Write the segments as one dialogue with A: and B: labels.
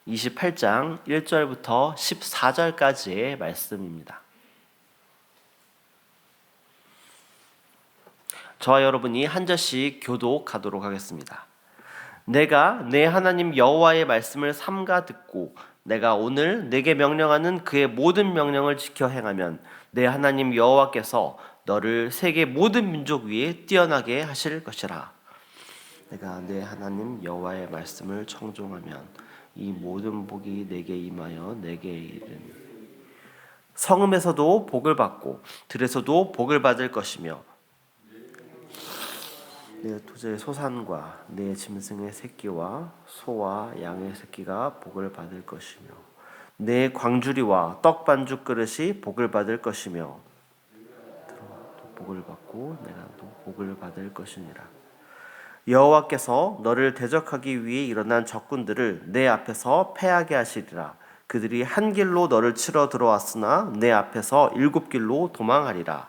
A: 28장 1절부터 14절까지의 말씀입니다. 저와 여러분이 한 절씩 교독하도록 하겠습니다. 내가 내 하나님 여호와의 말씀을 삼가 듣고 내가 오늘 내게 명령하는 그의 모든 명령을 지켜 행하면 내 하나님 여호와께서 너를 세계 모든 민족 위에 뛰어나게 하실 것이라. 내가 내 하나님 여호와의 말씀을 청종하면 이 모든 복이 내게 임하여 내게 이르니 성읍에서도 복을 받고 들에서도 복을 받을 것이며 내 토지의 소산과 내 짐승의 새끼와 소와 양의 새끼가 복을 받을 것이며 내 광주리와 떡 반죽 그릇이 복을 받을 것이며 복을 받고 내가 또 복을 받을 것이니라. 여호와께서 너를 대적하기 위해 일어난 적군들을 내 앞에서 패하게 하시리라. 그들이 한 길로 너를 치러 들어왔으나 내 앞에서 7길로 도망하리라.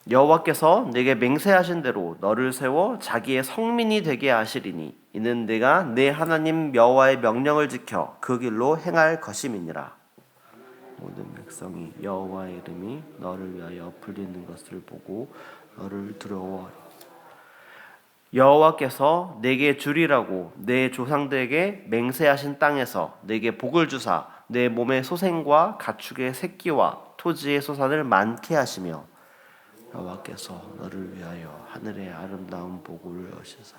A: 여호와께서 내게 맹세하신 대로 너를 세워 자기의 성민이 되게 하시리니 이는 내가 내 하나님 여호와의 명령을 지켜 그 길로 행할 것임이니라. 모든 백성이 여호와의 이름이 너를 위하여 불리는 것을 보고 너를 두려워하리. 여호와께서 내게 주리라고 내 조상들에게 맹세하신 땅에서 내게 복을 주사 내 몸의 소생과 가축의 새끼와 토지의 소산을 많게 하시며 여호와께서 너를 위하여 하늘의 아름다운 복을 여시사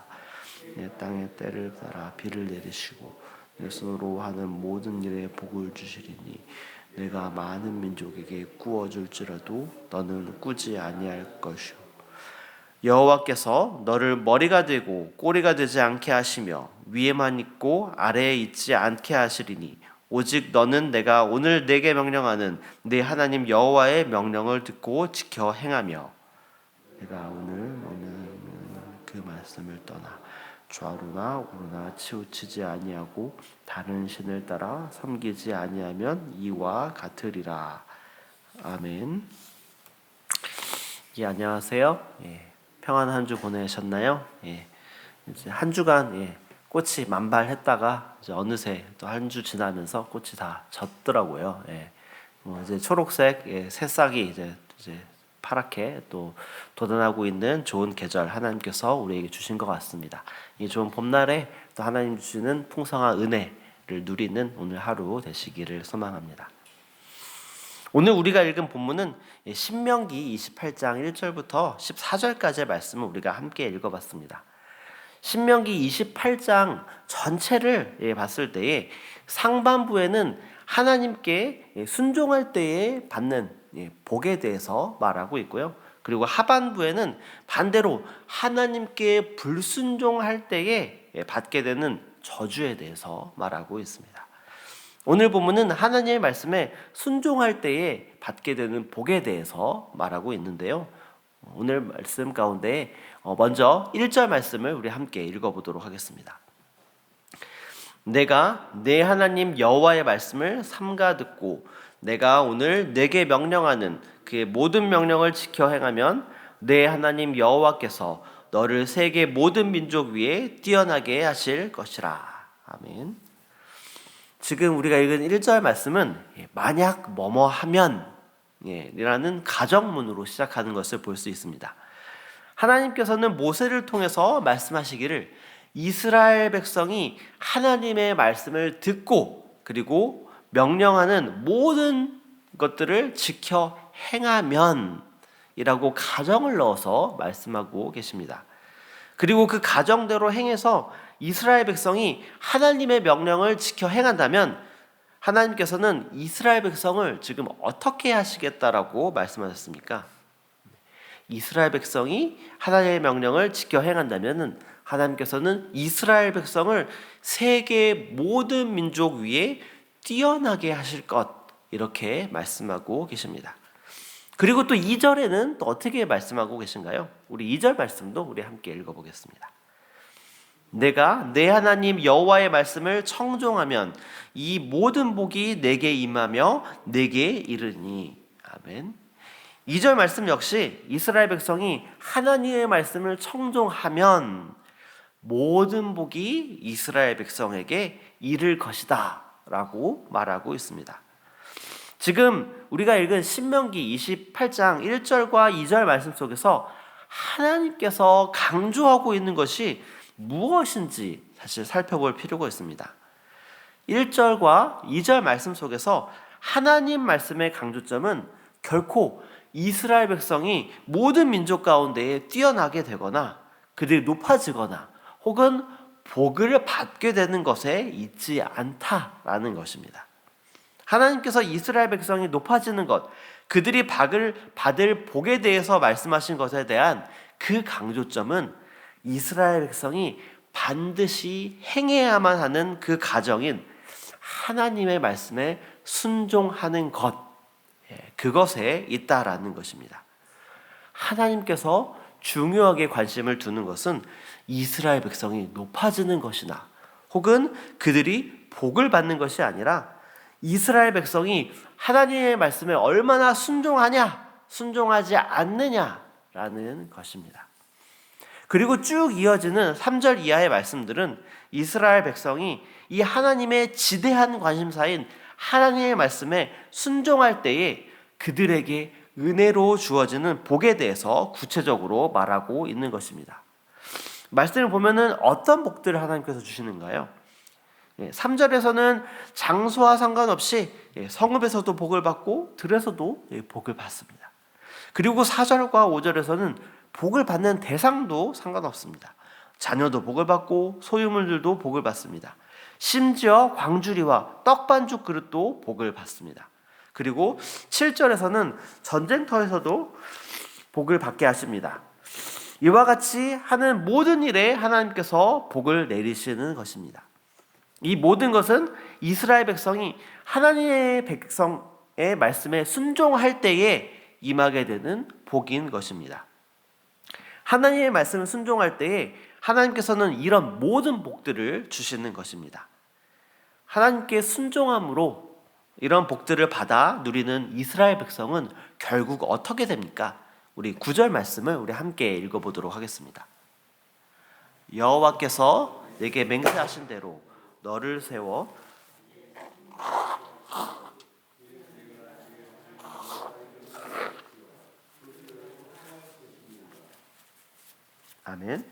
A: 내 땅의 때를 따라 비를 내리시고 내 손으로 하는 모든 일에 복을 주시리니 내가 많은 민족에게 꾸어줄지라도 너는 꾸지 아니할 것이요 여호와께서 너를 머리가 되고 꼬리가 되지 않게 하시며 위에만 있고 아래에 있지 않게 하시리니 오직 너는 내가 오늘 내게 명령하는 내 하나님 여호와의 명령을 듣고 지켜 행하며 내가 오늘 너는 그 말씀을 떠나 좌우나 우로나 치우치지 아니하고 다른 신을 따라 섬기지 아니하면 이와 같으리라. 아멘. 예, 안녕하세요. 평안한 한 주 보내셨나요? 이제 한 주간 꽃이 만발했다가 이제 어느새 또 한 주 지나면서 꽃이 다 졌더라고요. 이제 초록색 새싹이 이제 파랗게 또 돋아나고 있는 좋은 계절 하나님께서 우리에게 주신 것 같습니다. 이 좋은 봄날에 또 하나님 주시는 풍성한 은혜를 누리는 오늘 하루 되시기를 소망합니다. 오늘 우리가 읽은 본문은 신명기 28장 1절부터 14절까지의 말씀을 우리가 함께 읽어봤습니다. 신명기 28장 전체를 봤을 때에 상반부에는 하나님께 순종할 때에 받는 복에 대해서 말하고 있고요. 그리고 하반부에는 반대로 하나님께 불순종할 때에 받게 되는 저주에 대해서 말하고 있습니다. 오늘 본문은 하나님의 말씀에 순종할 때에 받게 되는 복에 대해서 말하고 있는데요. 오늘 말씀 가운데 먼저 1절 말씀을 우리 함께 읽어보도록 하겠습니다. 내가 내 하나님 여호와의 말씀을 삼가 듣고 내가 오늘 내게 명령하는 그의 모든 명령을 지켜 행하면 내 하나님 여호와께서 너를 세계 모든 민족 위에 뛰어나게 하실 것이라. 아멘. 지금 우리가 읽은 1절 말씀은 만약 뭐뭐 하면 이라는 가정문으로 시작하는 것을 볼 수 있습니다. 하나님께서는 모세를 통해서 말씀하시기를 이스라엘 백성이 하나님의 말씀을 듣고 그리고 명령하는 모든 것들을 지켜 행하면 이라고 가정을 넣어서 말씀하고 계십니다. 그리고 그 가정대로 행해서 이스라엘 백성이 하나님의 명령을 지켜 행한다면 하나님께서는 이스라엘 백성을 지금 어떻게 하시겠다라고 말씀하셨습니까? 이스라엘 백성이 하나님의 명령을 지켜 행한다면 하나님께서는 이스라엘 백성을 세계 모든 민족 위에 뛰어나게 하실 것 이렇게 말씀하고 계십니다. 그리고 또 2절에는 또 어떻게 말씀하고 계신가요? 우리 2절 말씀도 우리 함께 읽어보겠습니다. 내가 내 하나님 여호와의 말씀을 청종하면 이 모든 복이 내게 임하며 내게 이르니. 아멘. 2절 말씀 역시 이스라엘 백성이 하나님의 말씀을 청종하면 모든 복이 이스라엘 백성에게 이를 것이다 라고 말하고 있습니다. 지금 우리가 읽은 신명기 28장 1절과 2절 말씀 속에서 하나님께서 강조하고 있는 것이 무엇인지 사실 살펴볼 필요가 있습니다. 1절과 2절 말씀 속에서 하나님 말씀의 강조점은 결코 이스라엘 백성이 모든 민족 가운데에 뛰어나게 되거나 그들이 높아지거나 혹은 복을 받게 되는 것에 있지 않다라는 것입니다. 하나님께서 이스라엘 백성이 높아지는 것, 그들이 받을 복에 대해서 말씀하신 것에 대한 그 강조점은 이스라엘 백성이 반드시 행해야만 하는 그 가정인 하나님의 말씀에 순종하는 것, 그것에 있다라는 것입니다. 하나님께서 중요하게 관심을 두는 것은 이스라엘 백성이 높아지는 것이나 혹은 그들이 복을 받는 것이 아니라 이스라엘 백성이 하나님의 말씀에 얼마나 순종하냐, 순종하지 않느냐라는 것입니다. 그리고 쭉 이어지는 3절 이하의 말씀들은 이스라엘 백성이 이 하나님의 지대한 관심사인 하나님의 말씀에 순종할 때에 그들에게 은혜로 주어지는 복에 대해서 구체적으로 말하고 있는 것입니다. 말씀을 보면은 어떤 복들을 하나님께서 주시는가요? 3절에서는 장소와 상관없이 성읍에서도 복을 받고 들에서도 복을 받습니다. 그리고 4절과 5절에서는 복을 받는 대상도 상관없습니다. 자녀도 복을 받고 소유물들도 복을 받습니다. 심지어 광주리와 떡반죽 그릇도 복을 받습니다. 그리고 7절에서는 전쟁터에서도 복을 받게 하십니다. 이와 같이 하는 모든 일에 하나님께서 복을 내리시는 것입니다. 이 모든 것은 이스라엘 백성이 하나님의 백성의 말씀에 순종할 때에 임하게 되는 복인 것입니다. 하나님의 말씀을 순종할 때에 하나님께서는 이런 모든 복들을 주시는 것입니다. 하나님께 순종함으로 이런 복들을 받아 누리는 이스라엘 백성은 결국 어떻게 됩니까? 우리 9절 말씀을 우리 함께 읽어보도록 하겠습니다. 여호와께서 내게 맹세하신 대로 너를 세워 아멘.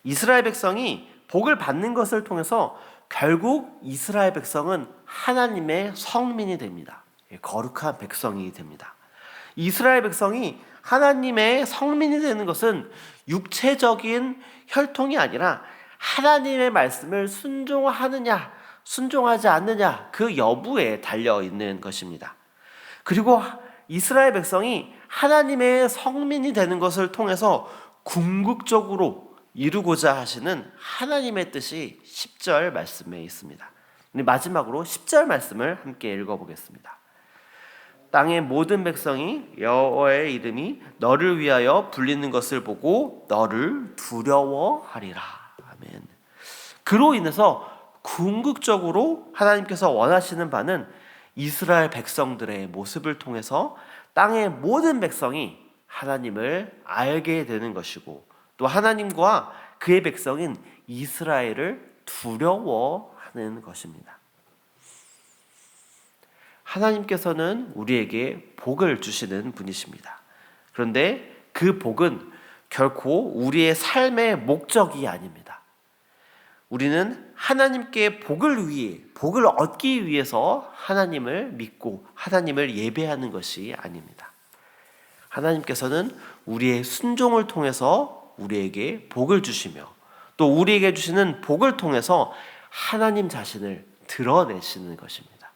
A: 이스라엘 백성이 복을 받는 것을 통해서 결국 이스라엘 백성은 하나님의 성민이 됩니다. 거룩한 백성이 됩니다. 이스라엘 백성이 하나님의 성민이 되는 것은 육체적인 혈통이 아니라 하나님의 말씀을 순종하느냐 순종하지 않느냐 그 여부에 달려있는 것입니다. 그리고 이스라엘 백성이 하나님의 성민이 되는 것을 통해서 궁극적으로 이루고자 하시는 하나님의 뜻이 10절 말씀에 있습니다. 마지막으로 10절 말씀을 함께 읽어보겠습니다. 땅의 모든 백성이 여호와의 이름이 너를 위하여 불리는 것을 보고 너를 두려워하리라. 아멘. 그로 인해서 궁극적으로 하나님께서 원하시는 바는 이스라엘 백성들의 모습을 통해서 땅의 모든 백성이 하나님을 알게 되는 것이고 또 하나님과 그의 백성인 이스라엘을 두려워하는 것입니다. 하나님께서는 우리에게 복을 주시는 분이십니다. 그런데 그 복은 결코 우리의 삶의 목적이 아닙니다. 우리는 하나님께 복을 얻기 위해서 하나님을 믿고 하나님을 예배하는 것이 아닙니다. 하나님께서는 우리의 순종을 통해서 우리에게 복을 주시며 또 우리에게 주시는 복을 통해서 하나님 자신을 드러내시는 것입니다.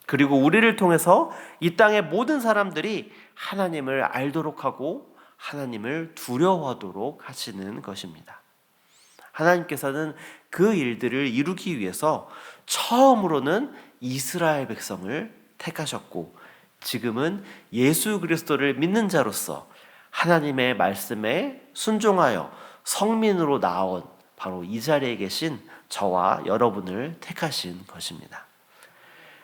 A: 그리고 우리를 통해서 이 땅의 모든 사람들이 하나님을 알도록 하고 하나님을 두려워하도록 하시는 것입니다. 하나님께서는 그 일들을 이루기 위해서 처음으로는 이스라엘 백성을 택하셨고 지금은 예수 그리스도를 믿는 자로서 하나님의 말씀에 순종하여 성민으로 나온 바로 이 자리에 계신 저와 여러분을 택하신 것입니다.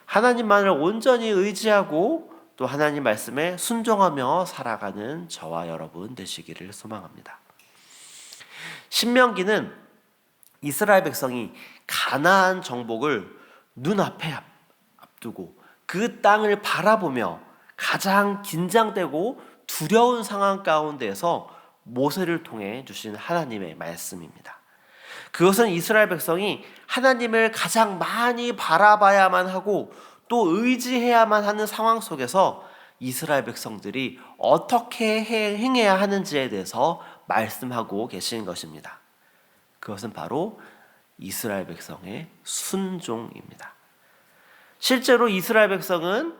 A: 하나님만을 온전히 의지하고 또 하나님 말씀에 순종하며 살아가는 저와 여러분 되시기를 소망합니다. 신명기는 이스라엘 백성이 가나안 정복을 눈앞에 앞두고 그 땅을 바라보며 가장 긴장되고 두려운 상황 가운데에서 모세를 통해 주신 하나님의 말씀입니다. 그것은 이스라엘 백성이 하나님을 가장 많이 바라봐야만 하고 또 의지해야만 하는 상황 속에서 이스라엘 백성들이 어떻게 행해야 하는지에 대해서 말씀하고 계신 것입니다. 그것은 바로 이스라엘 백성의 순종입니다. 실제로 이스라엘 백성은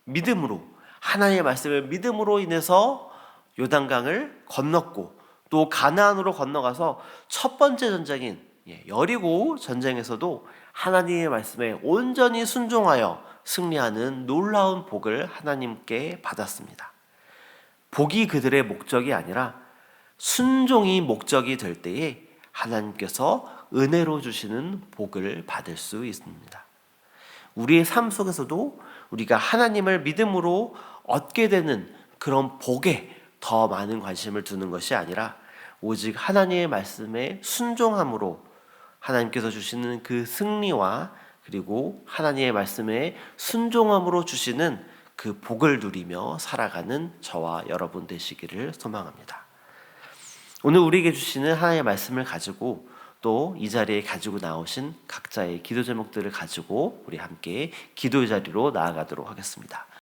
A: 믿음으로, 하나님의 말씀을 믿음으로 인해서 요단강을 건넜고 또 가나안으로 건너가서 첫 번째 전쟁인 여리고 전쟁에서도 하나님의 말씀에 온전히 순종하여 승리하는 놀라운 복을 하나님께 받았습니다. 복이 그들의 목적이 아니라 순종이 목적이 될 때에 하나님께서 은혜로 주시는 복을 받을 수 있습니다. 우리의 삶 속에서도 우리가 하나님을 믿음으로 얻게 되는 그런 복에 더 많은 관심을 두는 것이 아니라 오직 하나님의 말씀에 순종함으로 하나님께서 주시는 그 승리와 그리고 하나님의 말씀에 순종함으로 주시는 그 복을 누리며 살아가는 저와 여러분 되시기를 소망합니다. 오늘 우리에게 주시는 하나님의 말씀을 가지고 또 이 자리에 가지고 나오신 각자의 기도 제목들을 가지고 우리 함께 기도의 자리로 나아가도록 하겠습니다.